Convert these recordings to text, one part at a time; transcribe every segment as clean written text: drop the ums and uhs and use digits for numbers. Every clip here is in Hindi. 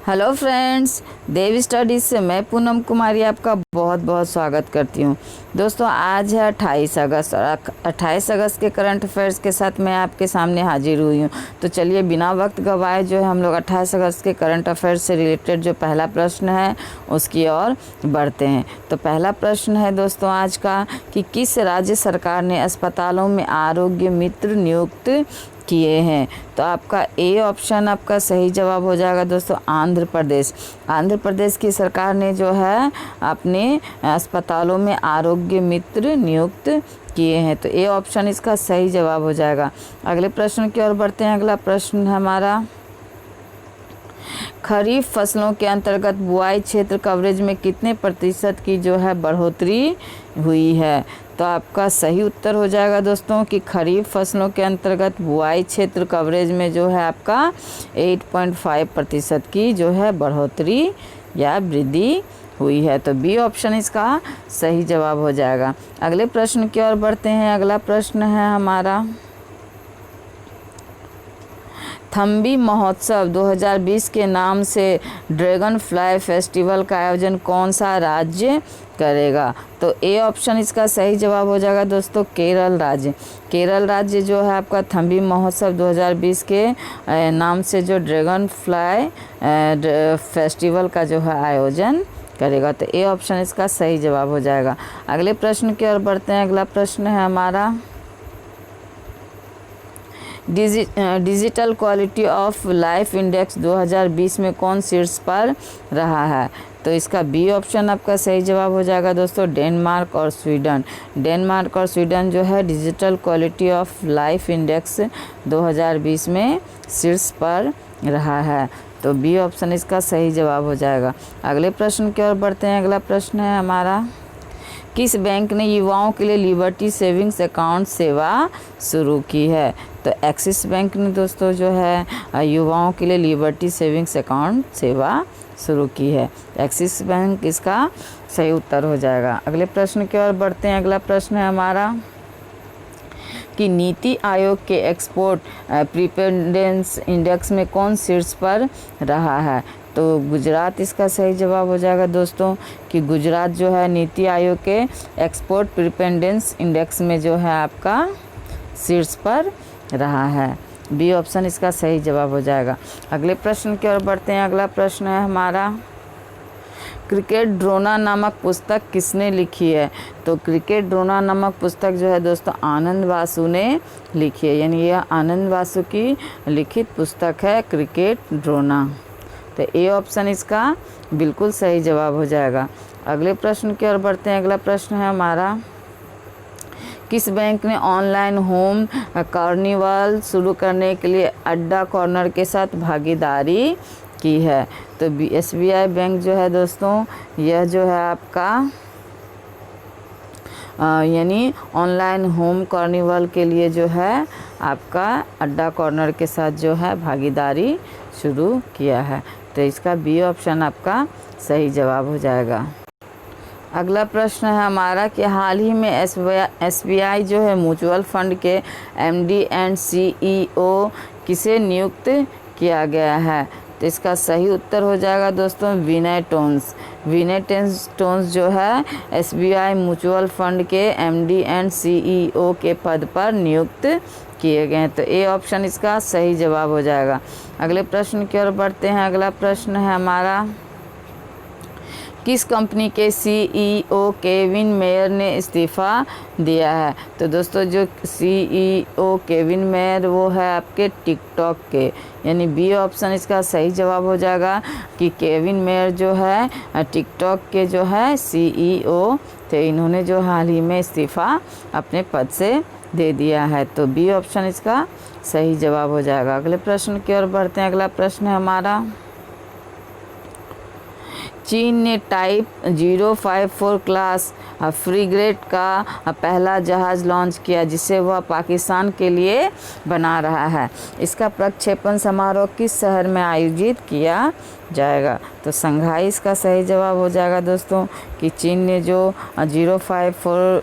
हेलो फ्रेंड्स, देव स्टडीज़ से मैं पूनम कुमारी आपका बहुत बहुत स्वागत करती हूँ। दोस्तों, आज है 28 अगस्त और 28 अगस्त के करंट अफेयर्स के साथ मैं आपके सामने हाजिर हुई हूँ। तो चलिए बिना वक्त गवाए जो है हम लोग 28 अगस्त के करंट अफेयर्स से रिलेटेड जो पहला प्रश्न है उसकी ओर बढ़ते हैं। तो पहला प्रश्न है दोस्तों आज का कि किस राज्य सरकार ने अस्पतालों में आरोग्य मित्र नियुक्त किए हैं। तो आपका ए ऑप्शन आपका सही जवाब हो जाएगा दोस्तों, आंध्र प्रदेश। आंध्र प्रदेश की सरकार ने जो है अपने अस्पतालों में आरोग्य मित्र नियुक्त किए हैं। तो ए ऑप्शन इसका सही जवाब हो जाएगा। अगले प्रश्न की ओर बढ़ते हैं। अगला प्रश्न हमारा, खरीफ फसलों के अंतर्गत बुआई क्षेत्र कवरेज में कितने प्रतिशत की जो है बढ़ोतरी हुई है। तो आपका सही उत्तर हो जाएगा दोस्तों कि खरीफ फसलों के अंतर्गत बुआई क्षेत्र कवरेज में जो है आपका 8.5% की जो है बढ़ोतरी या वृद्धि हुई है। तो बी ऑप्शन इसका सही जवाब हो जाएगा। अगले प्रश्न की ओर बढ़ते हैं। अगला प्रश्न है हमारा, थम्बी महोत्सव 2020 के नाम से ड्रैगन फ्लाई फेस्टिवल का आयोजन कौन सा राज्य करेगा। तो ए ऑप्शन इसका सही जवाब हो जाएगा दोस्तों, केरल राज्य। केरल राज्य जो है आपका थम्बी महोत्सव 2020 के नाम से जो ड्रैगन फ्लाई फेस्टिवल का जो है आयोजन करेगा। तो ए ऑप्शन इसका सही जवाब हो जाएगा। अगले प्रश्न की ओर बढ़ते हैं। अगला प्रश्न है हमारा, digital quality of life index 2020 में कौन शीर्ष पर रहा है। तो इसका बी ऑप्शन आपका सही जवाब हो जाएगा दोस्तों, डेनमार्क और स्वीडन। डेनमार्क और स्वीडन जो है digital quality of life index 2020 में शीर्ष पर रहा है। तो बी ऑप्शन इसका सही जवाब हो जाएगा। अगले प्रश्न की ओर बढ़ते हैं। अगला प्रश्न है हमारा, किस बैंक ने युवाओं के लिए लिबर्टी सेविंग्स अकाउंट सेवा शुरू की है। तो एक्सिस बैंक ने दोस्तों जो है युवाओं के लिए लिबर्टी सेविंग्स अकाउंट सेवा शुरू की है। एक्सिस बैंक इसका सही उत्तर हो जाएगा। अगले प्रश्न की ओर बढ़ते हैं। अगला प्रश्न है हमारा कि नीति आयोग के एक्सपोर्ट प्रिपेरेंस इंडेक्स में कौन शीर्ष पर रहा है। तो गुजरात इसका सही जवाब हो जाएगा दोस्तों कि गुजरात जो है नीति आयोग के एक्सपोर्ट प्रिपेरेंस इंडेक्स में जो है आपका शीर्ष पर रहा है। बी ऑप्शन इसका सही जवाब हो जाएगा। अगले प्रश्न की ओर बढ़ते हैं। अगला प्रश्न है हमारा, क्रिकेट ड्रोना नामक पुस्तक किसने लिखी है। तो क्रिकेट ड्रोना नामक पुस्तक जो है दोस्तों आनंद वासु ने लिखी है, यानी यह आनंद वासु की लिखित पुस्तक है क्रिकेट ड्रोना। तो ए ऑप्शन इसका बिल्कुल सही जवाब हो जाएगा। अगले प्रश्न की ओर बढ़ते हैं। अगला प्रश्न है हमारा, किस बैंक ने ऑनलाइन होम कार्निवल शुरू करने के लिए अड्डा कॉर्नर के साथ भागीदारी की है। तो SBI बैंक जो है दोस्तों, यह जो है आपका यानी ऑनलाइन होम कार्निवल के लिए जो है आपका अड्डा कॉर्नर के साथ जो है भागीदारी शुरू किया है। तो इसका बी ऑप्शन आपका सही जवाब हो जाएगा। अगला प्रश्न है हमारा कि हाल ही में SBI जो है म्यूचुअल फंड के MD एंड CEO किसे नियुक्त किया गया है। तो इसका सही उत्तर हो जाएगा दोस्तों, विनय टोन्स। विनय टोन्स जो है SBI म्यूचुअल फंड के MD एंड CEO के पद पर नियुक्त किए गए हैं। तो ए ऑप्शन इसका सही जवाब हो जाएगा। अगले प्रश्न की ओर बढ़ते हैं। अगला प्रश्न है हमारा, किस कंपनी के CEO केविन मेयर ने इस्तीफ़ा दिया है। तो दोस्तों जो CEO केविन मेयर वो है आपके टिकटॉक के, यानी बी ऑप्शन इसका सही जवाब हो जाएगा कि केविन मेयर जो है टिकटॉक के जो है CEO थे। इन्होंने जो हाल ही में इस्तीफ़ा अपने पद से दे दिया है। तो बी ऑप्शन इसका सही जवाब हो जाएगा। अगले प्रश्न की ओर बढ़ते हैं। अगला प्रश्न है हमारा, चीन ने टाइप 054 क्लास फ्रिगेट का पहला जहाज़ लॉन्च किया जिसे वह पाकिस्तान के लिए बना रहा है। इसका प्रक्षेपण समारोह किस शहर में आयोजित किया जाएगा? तो संघाई इसका सही जवाब हो जाएगा दोस्तों कि चीन ने जो 054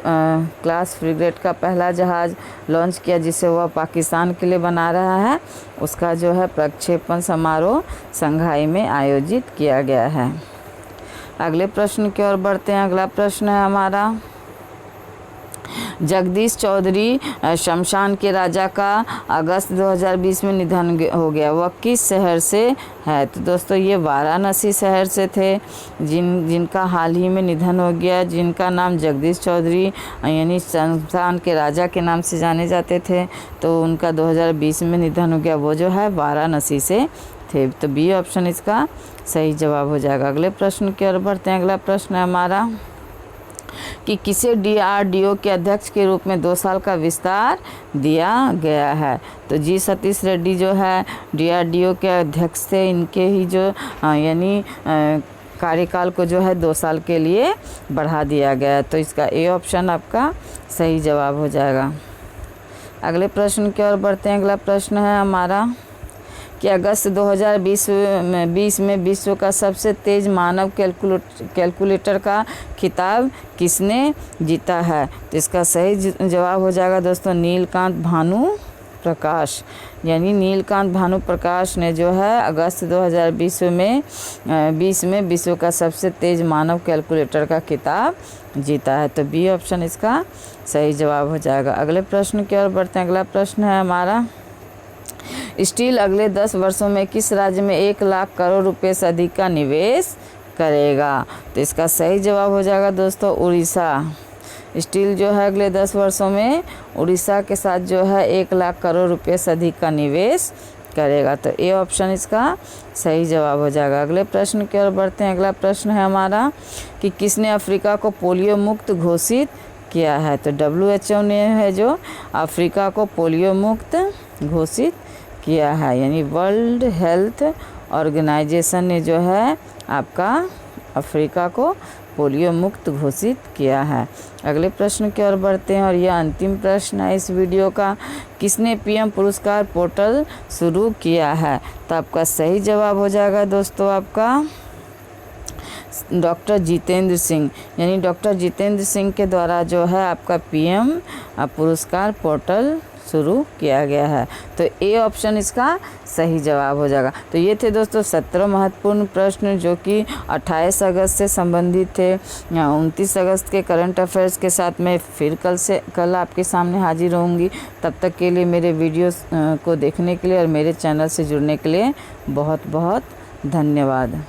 क्लास फ्रिगेट का पहला जहाज़ लॉन्च किया जिसे वह पाकिस्तान के लिए बना रहा है, उसका जो है प्रक्षेपण समारोह संघाई में आयोजित किया गया है। अगले प्रश्न की ओर बढ़ते हैं। अगला प्रश्न है हमारा, जगदीश चौधरी शमशान के राजा का अगस्त 2020 में निधन हो गया, वह किस शहर से है? तो दोस्तों ये वाराणसी शहर से थे जिनका हाल ही में निधन हो गया, जिनका नाम जगदीश चौधरी यानी शमशान के राजा के नाम से जाने जाते थे। तो उनका 2020 में निधन हो गया, वो जो है वाराणसी से थे। तो बी ऑप्शन इसका सही जवाब हो जाएगा। अगले प्रश्न की ओर बढ़ते हैं। अगला प्रश्न है हमारा कि किसे DRDO के अध्यक्ष के रूप में 2 साल का विस्तार दिया गया है? तो जी सतीश रेड्डी जो है DRDO के अध्यक्ष थे, इनके ही जो यानी कार्यकाल को जो है 2 साल के लिए बढ़ा दिया गया है। तो इसका ए ऑप्शन आपका सही जवाब हो जाएगा। अगले प्रश्न की ओर बढ़ते हैं। अगला प्रश्न है हमारा कि अगस्त 2020 में विश्व का सबसे तेज़ मानव कैलकुलेटर का खिताब किसने जीता है? तो इसका सही जवाब हो जाएगा दोस्तों नीलकांत भानु प्रकाश, यानी नीलकांत भानु प्रकाश ने जो है अगस्त 2020 में विश्व का सबसे तेज़ मानव कैलकुलेटर का खिताब जीता है। तो बी ऑप्शन इसका सही जवाब हो जाएगा। अगले प्रश्न की ओर बढ़ते हैं। अगला प्रश्न है हमारा, स्टील अगले 10 वर्षों में किस राज्य में 1 लाख करोड़ रुपए से अधिक का निवेश करेगा? तो इसका सही जवाब हो जाएगा दोस्तों उड़ीसा। स्टील जो है अगले 10 वर्षों में उड़ीसा के साथ जो है 1 लाख करोड़ रुपए से अधिक का निवेश करेगा। तो ए ऑप्शन इसका सही जवाब हो जाएगा। अगले प्रश्न की ओर बढ़ते हैं। अगला प्रश्न है हमारा कि किसने अफ्रीका को पोलियो मुक्त घोषित किया है? तो WHO ने है जो अफ्रीका को पोलियो मुक्त घोषित किया है, यानी वर्ल्ड हेल्थ ऑर्गेनाइजेशन ने जो है आपका अफ्रीका को पोलियो मुक्त घोषित किया है। अगले प्रश्न की ओर बढ़ते हैं और यह अंतिम प्रश्न है इस वीडियो का, किसने PM पुरस्कार पोर्टल शुरू किया है? तो आपका सही जवाब हो जाएगा दोस्तों आपका डॉक्टर जितेंद्र सिंह, यानी डॉक्टर जितेंद्र सिंह के द्वारा जो है आपका PM पुरस्कार पोर्टल शुरू किया गया है। तो ए ऑप्शन इसका सही जवाब हो जाएगा। तो ये थे दोस्तों 17 महत्वपूर्ण प्रश्न जो कि 28 अगस्त से संबंधित थे। 29 अगस्त के करंट अफेयर्स के साथ मैं फिर कल आपके सामने हाजिर रहूँगी। तब तक के लिए मेरे वीडियोस को देखने के लिए और मेरे चैनल से जुड़ने के लिए बहुत बहुत धन्यवाद।